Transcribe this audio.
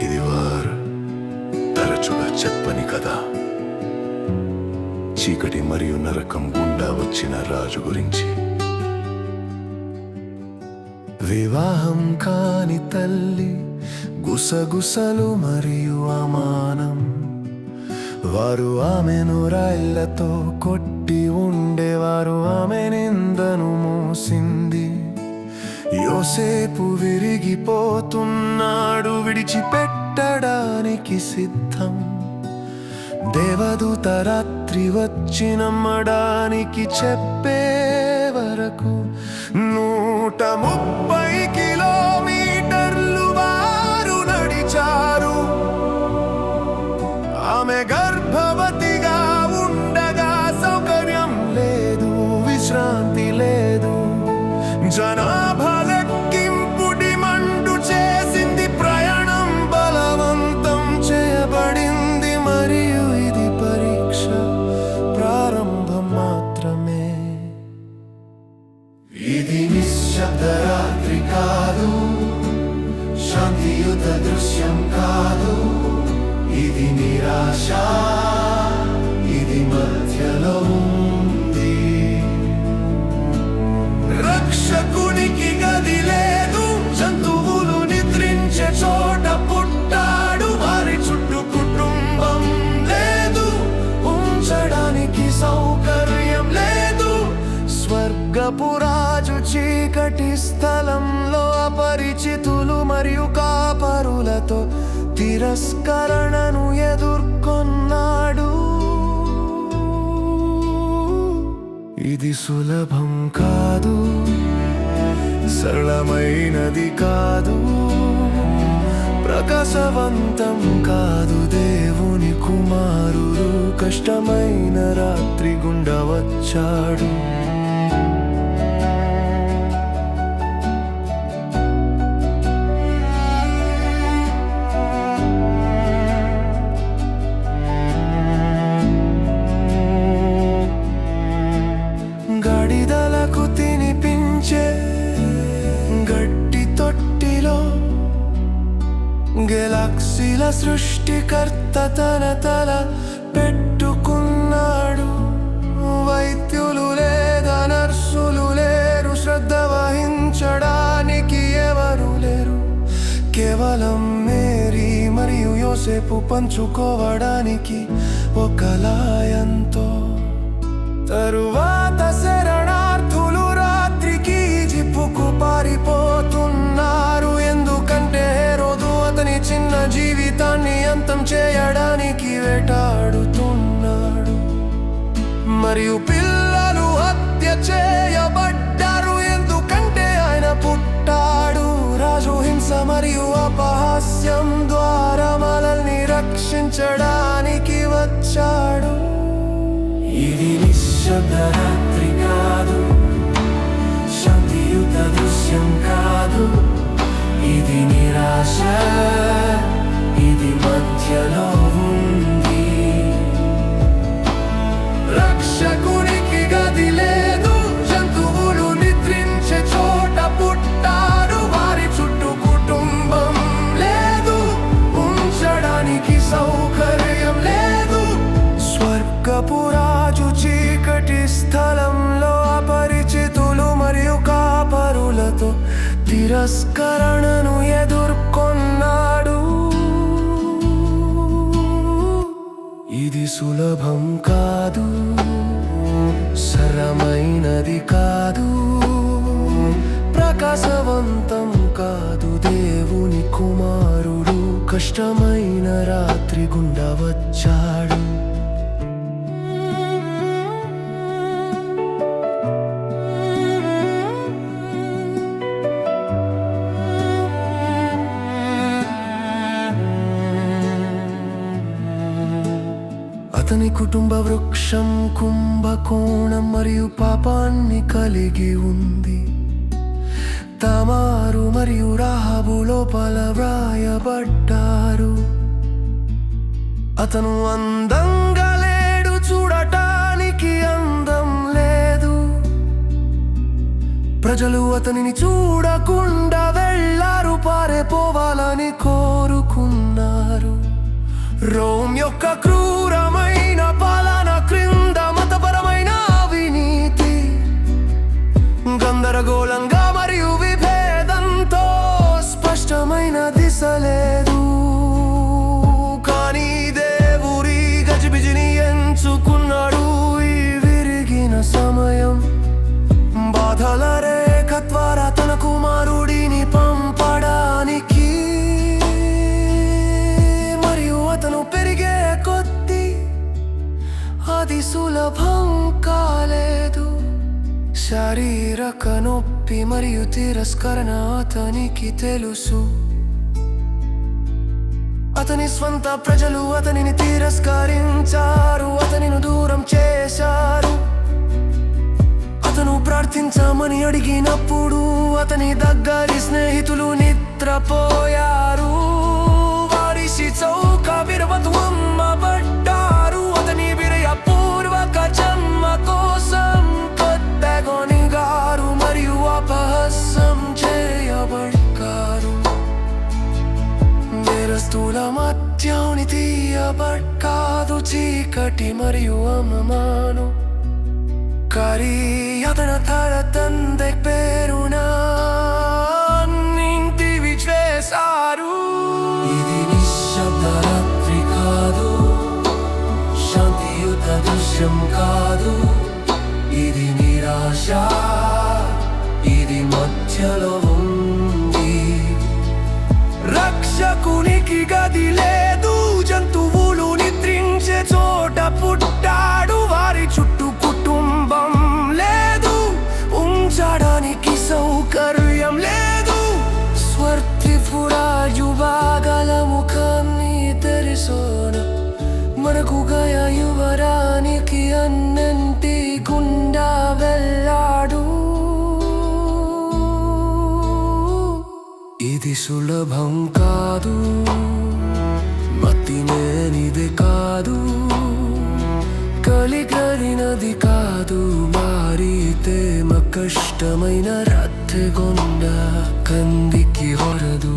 ఇది వారు తరచుగా చెప్పని కదా, చీకటి మరియు నరకం గుండా వచ్చిన రాజు గురించి. వివాహం కాని తల్లి గుసగుసలు మరియు అవమానం. వారు ఆమెను రాళ్లతో కొట్టి ఉండేవారు, ఆమె నిందను మోసింది. యోసేపు విరిగిపోతున్నాడు, విడిచిపెట్టడానికి సిద్ధం. దేవదూత రాత్రి వచ్చి నమ్మడానికి చెప్పే వరకు 130 కిలోమీటర్లు వారు నడిచారు. ఆమె గర్భవతిగా ఉండగా సౌకర్యం లేదు, విశ్రాంతి లేదు. జనాభా లెక్కింపు డిమాండు చేసింది, ప్రయాణం బలవంతం చేయబడింది. మరియు ఇది పరీక్ష ప్రారంభం మాత్రమే. ఇది నిశ్శబ్ద రాత్రి కాదు, శాంతియుత దృశ్యం కాదు. ఇది నిరాశ, ఇది మధ్యలో ఉంది. రక్షకునికి గది లేదు, జంతువులు నిద్రించే చోట పుట్టాడు. వారి చుట్టూ కుటుంబం లేదు, ఉంచడానికి సౌకర్యం లేదు. స్వర్గపు రాజు చీకటి స్థలంలో అపరిచితులు మరియు కాపరులతో తిరస్కరణను ఎదుర్కొన్నాడు. ఇది సులభం కాదు, సరళమైనది కాదు, ప్రకాశవంతం కాదు. దేవుని కుమారుడు కష్టమైన రాత్రి గుండా వచ్చాడు. గడిదలకు తినిపించే గట్టి తొట్టిలో గెలాక్సీల సృష్టికర్త తన తల పెట్టుకున్నాడు. వైద్యులు లేదా నర్సులు లేరు, శ్రద్ధ వహించడానికి ఎవరు లేరు. కేవలం మేరీ మరియు యోసేపు పంచుకోవడానికి ఒక లాయంతో. తరువాత శరణార్థులు రాత్రికి ఈజిప్టుకు పారిపోతున్నారు. ఎందుకంటే హేరోదు అతని చిన్న జీవితాన్ని అంతం చేయడానికి వేటాడుతున్నాడు. మరియు పిల్లలు హత్య చేయబడ్డారు, ఎందుకంటే ఆయన పుట్టాడు. రాజు హింస మరియు అపహాస్యం ద్వారా మనల్ని రక్షించడానికి వచ్చాడు. ఇది నిశ్శబ్ద రాత్రి కాదు, శాంతియుత దృశ్యం కాదు. ఇది నిరాశ, ఇది మధ్యలో ఉంది. రక్షకునికి గది లేదు, జంతువులు నిద్రించే చోట పుట్టారు. వారి చుట్టూ కుటుంబం లేదు, ఉంచడానికి సౌకర్యం లేదు. స్వర్గపు రాజు చీకటి స్థలంలో అపరిచితులు మరియు కాపరులతో తిరస్కరణను ఎదుర్కొన్నాడు. ఇది సులభం కాదు, సరళమైనది కాదు, ప్రకాశవంతం కాదు. దేవుని కుమారుడు కష్టమైన రాత్రి గుండా వచ్చాడు. అతని కుటుంబ వృక్షం కుంభకోణం మరియు పాపాన్ని కలిగి ఉంది. తమారు మరియు రాహాబు లోపల వ్రాయబడ్డారు. అతను అందంగా లేడు, చూడటానికి అందం లేదు. అతనిని చూడకుండా వెళ్ళారు, పారిపోవాలని కోరుకున్నారు. రోమ్ యొక్క క్రూరమైన పాలన క్రింద మతపరమైన అవినీతి గందరగోళంగా మరియు విభేదంతో స్పష్టమైన దిశ లేదు. కానీ దేవుడి గజిబిజిని ఎంచుకున్నాడు ఈ విరిగిన సమయం. బాధల రేఖ ద్వారా తన కుమారుడిని పంపడానికి, మరియు అతను పెరిగే కొద్దీ అది సులభం కాలేదు. శారీరక నొప్పి మరియు తిరస్కరణ అతనికి తెలుసు. అతని స్వంత ప్రజలు అతనిని తిరస్కరించారు, అతనిని దూరం చేశారు. అతను ప్రార్థించమని అడిగినప్పుడు అతని దగ్గరి స్నేహితులు నిద్రపోయారు. వారి చౌక విరవతు అమ్మబడ్డారు. అతని విరయపూర్వక జన్మ కోసం కొత్తగొనిగారు మరియు అపహాస్యం చేయబడ్డారు. నేరస్తుల మధ్యని తీయబడ్డాదు చీకటి మరియు అవమానం. కానీ అతను తన తండ్రి పేరున అన్నింటివి చేశారు. ఇది నిశ్శబ్ద రాత్రి కాదు, శాంతియుత దృశ్యం కాదు. ఇది నిరాశ, ఇది మధ్యలో ఉంది. రక్షకునికి గది లేదు, జంతువులు నిద్రించే చోట పుట్టాడు. వారి చుట్టూ కుటుంబం లేదు, ఉంచడానికి సౌకర్యం లేదు. స్వర్తిపురాజు బాగల ముఖాన్ని తెరిసోన మనకు గయ యువరానికి అన్నంటి గుండా వెళ్ళాడు. ఇది సులభం కాదు, మతిలేనిది కాదు, కలిగరినది కాదు. మారితే కష్టమైన రాత్రి గుండా కందికి ಹೊರದು